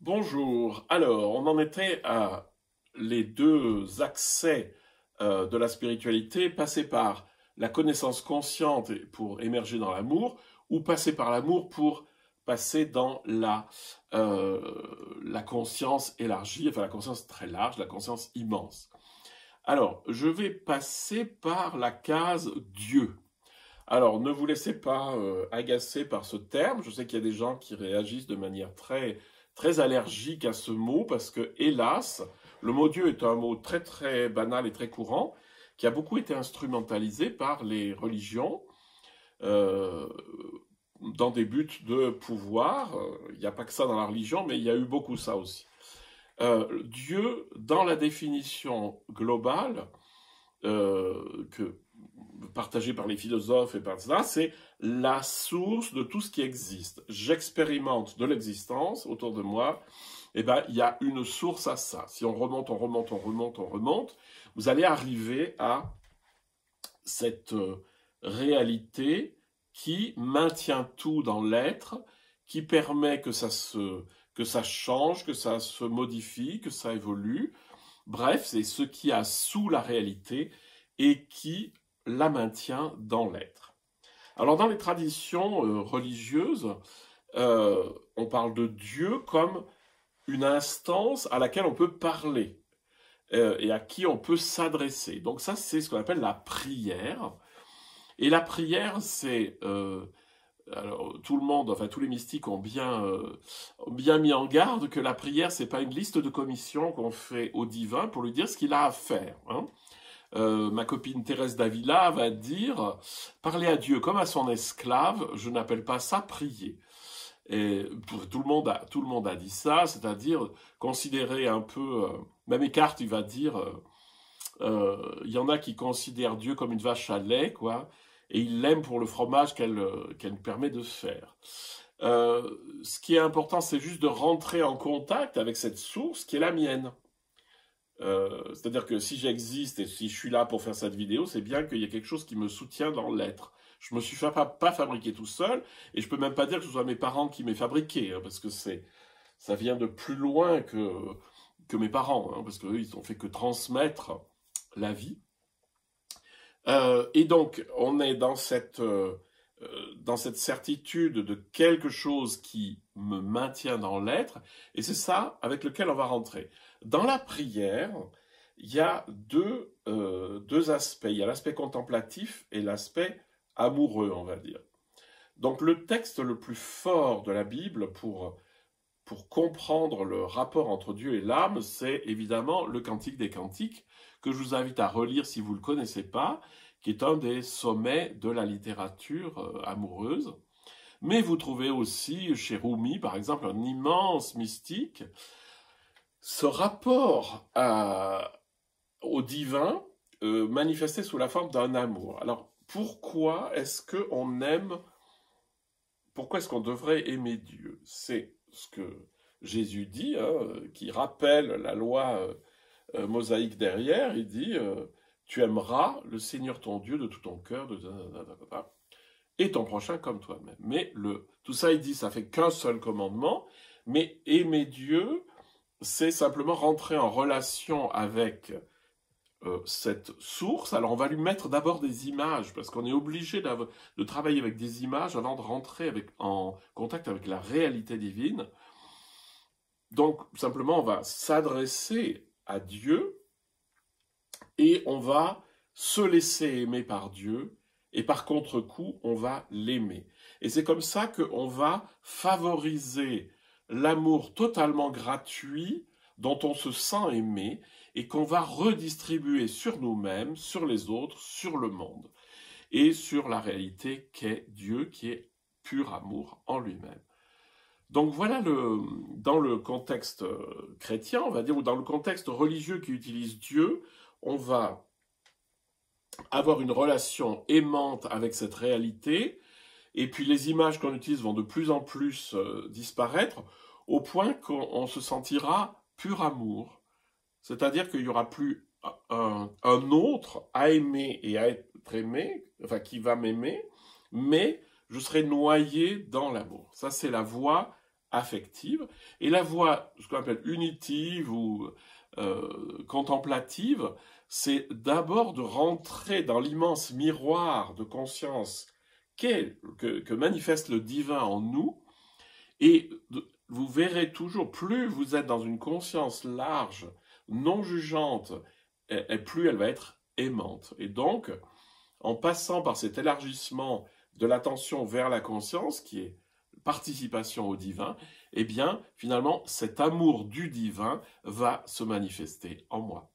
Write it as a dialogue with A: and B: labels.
A: Bonjour. Alors, on en était à les deux accès de la spiritualité, passer par la connaissance consciente pour émerger dans l'amour, ou passer par l'amour pour passer dans euh, la conscience élargie, enfin la conscience très large, la conscience immense. Alors, je vais passer par la case Dieu. Alors, ne vous laissez pas agacer par ce terme. Je sais qu'il y a des gens qui réagissent de manière très allergique à ce mot parce que, hélas, le mot Dieu est un mot très banal et très courant qui a beaucoup été instrumentalisé par les religions euh, dans des buts de pouvoir. Il n'y a pas que ça dans la religion, mais il y a eu beaucoup ça aussi. Dieu, dans la définition globale, que partagé par les philosophes et par ça, c'est la source de tout ce qui existe. J'expérimente de l'existence autour de moi, et ben il y a une source à ça. Si on remonte, vous allez arriver à cette réalité qui maintient tout dans l'être, qui permet que ça change, que ça se modifie, que ça évolue. Bref, c'est ce qui a sous la réalité et qui la maintient dans l'être. Alors dans les traditions religieuses, on parle de Dieu comme une instance à laquelle on peut parler et à qui on peut s'adresser. Donc ça, c'est ce qu'on appelle la prière. Et la prière, c'est alors, tout le monde, enfin tous les mystiques ont bien mis en garde que la prière, c'est pas une liste de commissions qu'on fait au divin pour lui dire ce qu'il a à faire. Hein. Ma copine Thérèse d'Avila va dire « Parler à Dieu comme à son esclave, je n'appelle pas ça prier ». Et tout le monde a dit ça, c'est-à-dire considérer un peu... même Eckhart, il va dire il y en a qui considèrent Dieu comme une vache à lait, quoi, et il l'aime pour le fromage qu'elle permet de faire. Ce qui est important, c'est juste de rentrer en contact avec cette source qui est la mienne. C'est-à-dire que si j'existe et si je suis là pour faire cette vidéo, c'est bien qu'il y ait quelque chose qui me soutient dans l'être. Je me suis pas fabriqué tout seul, et je peux même pas dire que ce soit mes parents qui m'aient fabriqué, hein, parce que ça vient de plus loin que mes parents, hein, parce qu'eux, ils ont fait que transmettre la vie. Et donc, on est dans cette certitude de quelque chose qui me maintient dans l'être, et c'est ça avec lequel on va rentrer. Dans la prière, il y a deux aspects. Il y a l'aspect contemplatif et l'aspect amoureux, on va dire. Donc le texte le plus fort de la Bible pour comprendre le rapport entre Dieu et l'âme, c'est évidemment le Cantique des Cantiques, que je vous invite à relire si vous ne le connaissez pas, qui est un des sommets de la littérature amoureuse. Mais vous trouvez aussi chez Rumi, par exemple, un immense mystique, ce rapport au divin manifesté sous la forme d'un amour. Alors, pourquoi est-ce qu'on devrait aimer Dieu? C'est ce que Jésus dit, hein, qui rappelle la loi mosaïque derrière. Il dit tu aimeras le Seigneur ton Dieu de tout ton cœur, et ton prochain comme toi-même. Mais tout ça, il dit, ça fait qu'un seul commandement, mais aimer Dieu, c'est simplement rentrer en relation avec cette source. Alors on va lui mettre d'abord des images, parce qu'on est obligé de travailler avec des images avant de rentrer en contact avec la réalité divine. Donc simplement on va s'adresser à Dieu et on va se laisser aimer par Dieu, et par contre-coup on va l'aimer. Et c'est comme ça qu'on va favoriser l'amour totalement gratuit dont on se sent aimé et qu'on va redistribuer sur nous-mêmes, sur les autres, sur le monde et sur la réalité qu'est Dieu, qui est pur amour en lui-même. Donc voilà dans le contexte chrétien, on va dire, ou dans le contexte religieux qui utilise Dieu, on va avoir une relation aimante avec cette réalité, et puis les images qu'on utilise vont de plus en plus disparaître, au point qu'on se sentira pur amour. C'est-à-dire qu'il n'y aura plus un autre à aimer et à être aimé, enfin qui va m'aimer, mais je serai noyé dans l'amour. Ça, c'est la voie affective. Et la voie, ce qu'on appelle unitive ou contemplative, c'est d'abord de rentrer dans l'immense miroir de conscience que manifeste le divin en nous, et vous verrez toujours, plus vous êtes dans une conscience large, non jugeante, et plus elle va être aimante. Et donc, en passant par cet élargissement de l'attention vers la conscience, qui est participation au divin, eh bien, finalement, cet amour du divin va se manifester en moi.